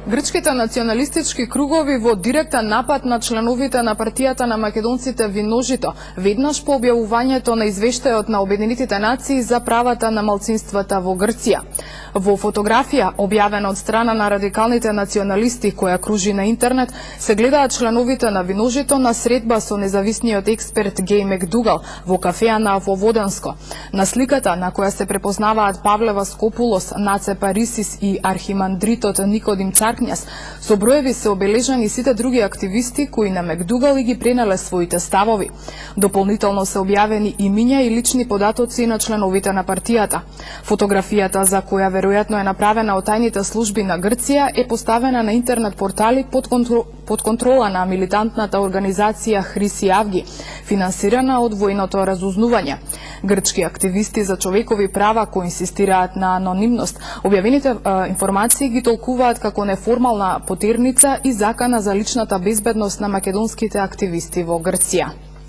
Грчките националистички кругови во директен напад на членовите на партијата на македонците Виножито, веднаш по објавувањето на извештајот на Обединетите нации за правата на малцинствата во Грција. Во фотографија, објавена од страна на радикалните националисти која кружи на интернет, се гледаат членовите на Виножито на средба со независниот експерт Геј Макдугал во кафеана во Воденско. На сликата, на која се препознаваат Павле Васкопулос, Наце Парисис и архимандритот Никодим Царкњас, со броеви се обележани сите други активисти кои на Макдугал и ги пренеле своите ставови. Дополнително се објавени имиња и лични податоци на членовите на партијата. Фотографијата, за која веројатно е направена од тајните служби на Грција, е поставена на интернет портали под контрола на милитантната организација Хриси Авги, финансирана од војното разузнување. Грчки активисти за човекови права кои инсистираат на анонимност, објавените информации ги толкуваат како неформална потерница и закана за личната безбедност на македонските активисти во Грција.